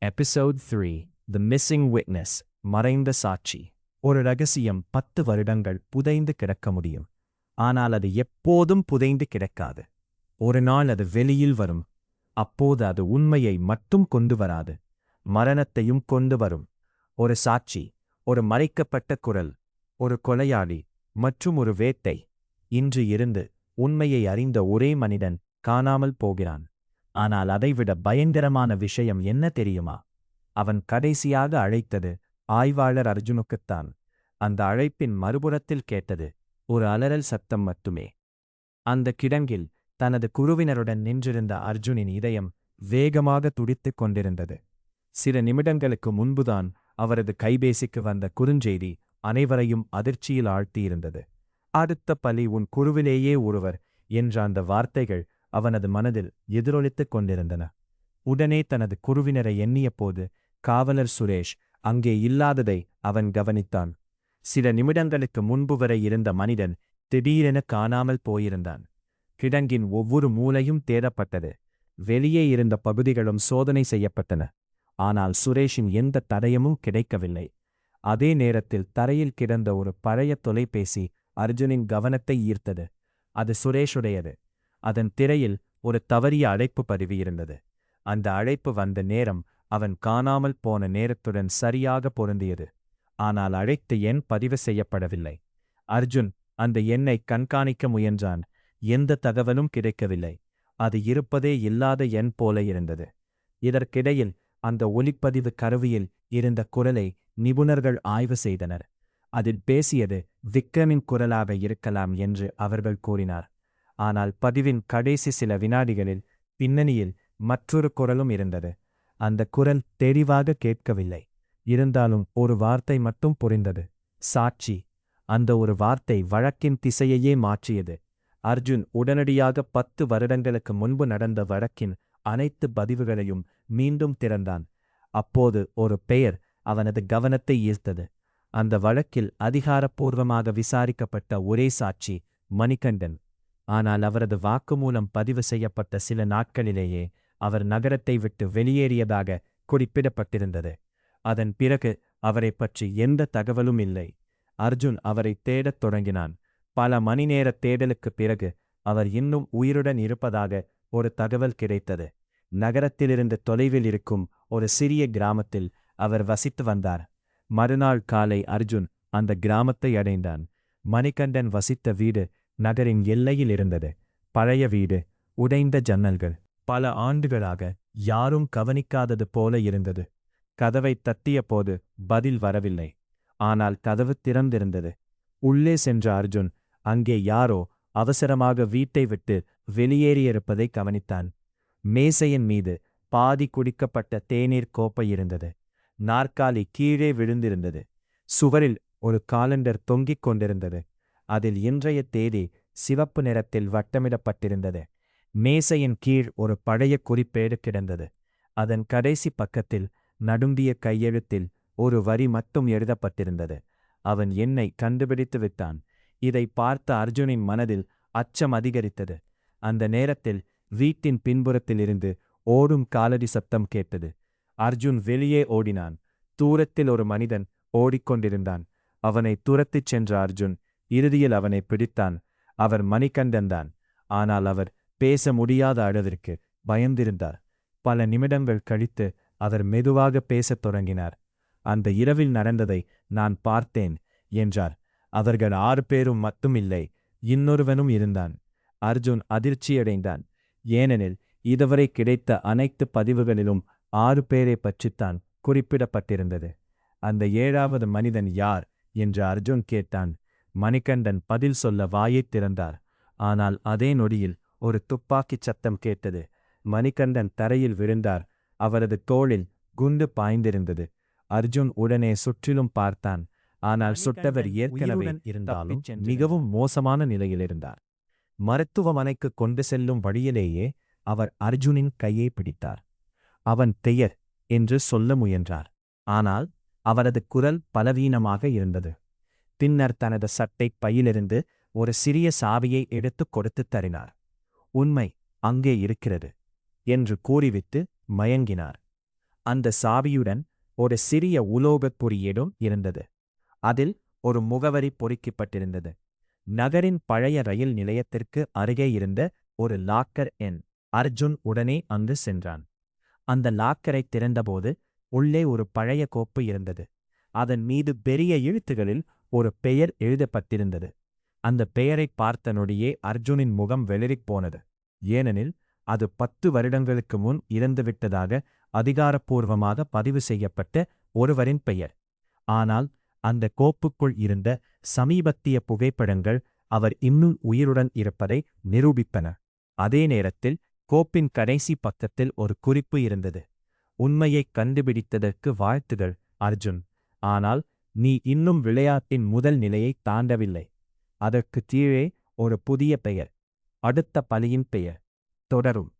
Episode 3 The Missing Witness மறைந்த சாட்சி. ஒரு ரகசியம் 10 வருடங்கள் புதைந்து கிடக்க முடியும். ஆனால் அது எப்போதும் புதைந்து கிடக்காது. ஒரு நாள் அது வெளியில் வரும். அப்போது அது உண்மையை மட்டும் கொண்டு வராது, மரணத்தையும் கொண்டு வரும். ஒரு சாட்சி, ஒரு மறைக்கப்பட்ட குரல், ஒரு கொலையாளி மற்றும் ஒரு வேட்டை. இன்று இருந்து உண்மையை அறிந்த ஒரே மனிதன் காணாமல் போகிறான். ஆனால் அதைவிட பயங்கரமான விஷயம் என்ன தெரியுமா? அவன் கடைசியாக அழைத்தது ஆய்வாளர் அர்ஜுனுக்குத்தான். அந்த அழைப்பின் மறுபுறத்தில் கேட்டது ஒரு அலறல் சத்தம் மட்டுமே. அந்த கிடங்கில் தனது குழுவினருடன் நின்றிருந்த அர்ஜுனின் இதயம் வேகமாக துடித்துக் கொண்டிருந்தது. சில நிமிடங்களுக்கு முன்புதான் அவரது கைபேசிக்கு வந்த குறுஞ்செய்தி அனைவரையும் அதிர்ச்சியில் ஆழ்த்தியிருந்தது. அடுத்த பலி உன் குழுவிலேயே ஒருவர் என்ற அந்த வார்த்தைகள் அவனது மனதில் எதிரொலித்துக் கொண்டிருந்தன. உடனே தனது குழுவினரை எண்ணியபோது காவலர் சுரேஷ் அங்கே இல்லாததை அவன் கவனித்தான். சில நிமிடங்களுக்கு முன்பு வரை இருந்த மனிதன் திடீரென காணாமல் போயிருந்தான். கிடங்கின் ஒவ்வொரு மூலையும் தேடப்பட்டது. வெளியே இருந்த பகுதிகளும் சோதனை செய்யப்பட்டன. ஆனால் சுரேஷின் எந்த தடயமும் கிடைக்கவில்லை. அதே நேரத்தில் தரையில் கிடந்த ஒரு பழைய தொலைபேசி அர்ஜுனின் கவனத்தை ஈர்த்தது. அது சுரேஷுடையது. அதன் திரையில் ஒரு தவறிய அழைப்பு பதிவு இருந்தது. அந்த அழைப்பு வந்த நேரம் அவன் காணாமல் போன நேரத்துடன் சரியாக பொருந்தியது. ஆனால் அழைத்த எண் பதிவு செய்யப்படவில்லை. அர்ஜுன் அந்த எண்ணை கண்காணிக்க முயன்றான். எந்த தகவலும் கிடைக்கவில்லை. அது இருப்பதே இல்லாத எண் போல இருந்தது. இதற்கிடையில் அந்த ஒலிப்பதிவு கருவியில் இருந்த குரலை நிபுணர்கள் ஆய்வு செய்தனர். அதில் பேசியது விக்ரமின் குரலாக இருக்கலாம் என்று அவர்கள் கூறினார். ஆனால் பதிவின் கடைசி சில வினாடிகளில் பின்னணியில் மற்றொரு குரலும் இருந்தது. அந்த குரல் தெளிவாக கேட்கவில்லை. இருந்தாலும் ஒரு வார்த்தை மட்டும் புரிந்தது: சாட்சி. அந்த ஒரு வார்த்தை வழக்கின் திசையையே மாற்றியது. அர்ஜுன் உடனடியாக 10 வருடங்களுக்கு முன்பு நடந்த வழக்கின் அனைத்து பதிவுகளையும் மீண்டும் திறந்தான். அப்போது ஒரு பெயர் அவனது கவனத்தை ஈர்த்தது. அந்த வழக்கில் அதிகாரப்பூர்வமாக விசாரிக்கப்பட்ட ஒரே சாட்சி மணிகண்டன். ஆனால் அவரது வாக்குமூலம் பதிவு செய்யப்பட்ட சில நாட்களிலேயே அவர் நகரத்தை விட்டு வெளியேறியதாக குறிப்பிடப்பட்டிருந்தது. அதன் பிறகு அவரை பற்றி எந்த தகவலும் இல்லை. அர்ஜுன் அவரை தேடத் தொடங்கினான். பல மணி நேர தேடலுக்குப் பிறகு அவர் இன்னும் உயிருடன் இருப்பதாக ஒரு தகவல் கிடைத்தது. நகரத்திலிருந்து தொலைவில் இருக்கும் ஒரு சிறிய கிராமத்தில் அவர் வசித்து வந்தார். மறுநாள் காலை அர்ஜுன் அந்த கிராமத்தை அடைந்தான். மணிகண்டன் வசித்த வீடு நகரின் எல்லையில் இருந்தது. பழைய வீடு, உடைந்த ஜன்னல்கள், பல ஆண்டுகளாக யாரும் கவனிக்காதது போல இருந்தது. கதவை தட்டிய போது பதில் வரவில்லை. ஆனால் கதவு திறந்திருந்தது. உள்ளே சென்ற அர்ஜுன் அங்கே யாரோ அவசரமாக வீட்டை விட்டு வெளியேறியிருப்பதை கவனித்தான். மேசையின் மீது பாதி குடிக்கப்பட்ட தேநீர் கோப்பை இருந்தது. நாற்காலி கீழே விழுந்திருந்தது. சுவரில் ஒரு காலண்டர் தொங்கிக் கொண்டிருந்தது. அதில் இன்றைய தேதி சிவப்பு நிறத்தில் வட்டமிடப்பட்டிருந்தது. மேசையின் கீழ் ஒரு பழைய குறிப்பேடு கிடந்தது. அதன் கடைசி பக்கத்தில் நடும்பிய கையெழுத்தில் ஒரு வரி மட்டும் எழுதப்பட்டிருந்தது: அவன் என்னை கண்டுபிடித்து விட்டான். இதை பார்த்த அர்ஜுனின் மனதில் அச்சம் அதிகரித்தது. அந்த நேரத்தில் வீட்டின் பின்புறத்திலிருந்து ஓடும் காலடி சத்தம் கேட்டது. அர்ஜுன் வெளியே ஓடினான். தூரத்தில் ஒரு மனிதன் ஓடிக்கொண்டிருந்தான். அவனை துரத்திச் சென்ற அர்ஜுன் இறுதியில் அவனை பிடித்தான். அவர் மணிகண்டன்தான். ஆனால் அவர் பேச முடியாத அளவிற்கு பயந்திருந்தார். பல நிமிடங்கள் கழித்து அவர் மெதுவாக பேசத் தொடங்கினார். அந்த இரவில் நடந்ததை நான் பார்த்தேன் என்றார். அவர்கள் 6 பேரும் மட்டுமில்லை, இன்னொருவனும் இருந்தான். அர்ஜுன் அதிர்ச்சியடைந்தான். ஏனெனில் இதுவரை கிடைத்த அனைத்து பதிவுகளிலும் 6 பேரை பற்றித்தான் குறிப்பிடப்பட்டிருந்தது. அந்த 7வது மனிதன் யார் என்று அர்ஜுன் கேட்டான். மணிகண்டன் பதில் சொல்ல வாயைத் திறந்தார். ஆனால் அதே நொடியில் ஒரு துப்பாக்கிச் சத்தம் கேட்டது. மணிகண்டன் தரையில் விழுந்தார். அவரது தோளில் குண்டு பாய்ந்திருந்தது. அர்ஜுன் உடனே சுற்றிலும் பார்த்தான். ஆனால் சுட்டவர் ஏற்கனவே இருந்தாலும் மிகவும் மோசமான நிலையில் இருந்தார். மருத்துவமனைக்கு கொண்டு செல்லும் வழியிலேயே அவர் அர்ஜுனின் கையை பிடித்தார். அவன் பெயர் என்று சொல்ல முயன்றார். ஆனால் அவரது குரல் பலவீனமாக இருந்தது. பின்னர் தனது சட்டை பையிலிருந்து ஒரு சிறிய சாவியை எடுத்துக் கொடுத்துத் தரினார். உண்மை அங்கே இருக்கிறது என்று கூறிவிட்டு மயங்கினார். அந்த சாவியுடன் ஒரு சிறிய உலோகப் பொறியேடும் இருந்தது. அதில் ஒரு முகவரி பொறிக்கப்பட்டிருந்தது. நகரின் பழைய ரயில் நிலையத்திற்கு அருகே இருந்த ஒரு லாக்கர் எண். அர்ஜுன் உடனே அங்கு சென்றான். அந்த லாக்கரை திறந்தபோது உள்ளே ஒரு பழைய கோப்பு இருந்தது. அதன் மீது பெரிய எழுத்துகளில் ஒரு பெயர் எழுதப்பட்டிருந்தது. அந்த பெயரைப் பார்த்த நொடியே அர்ஜுனின் முகம் வெளிரிப் போனது. ஏனெனில் அது 10 வருடங்களுக்கு முன் இறந்துவிட்டதாக அதிகாரப்பூர்வமாக பதிவு செய்யப்பட்ட ஒருவரின் பெயர். ஆனால் அந்த கோப்புக்குள் இருந்த சமீபத்திய புகைப்படங்கள் அவர் இன்னும் உயிருடன் இருப்பதை நிரூபிப்பன. அதே நேரத்தில் கோப்பின் கடைசி பக்கத்தில் ஒரு குறிப்பு இருந்தது. உண்மையைக் கண்டுபிடித்ததற்கு வாழ்த்துகள், அர்ஜுன். ஆனால் நீ இன்னும் விளையாட்டின் முதல் நிலையை தாண்டவில்லை. அதற்கு கீழே ஒரு புதிய பெயர். அடுத்த பலியின் பெயர். தொடரும்.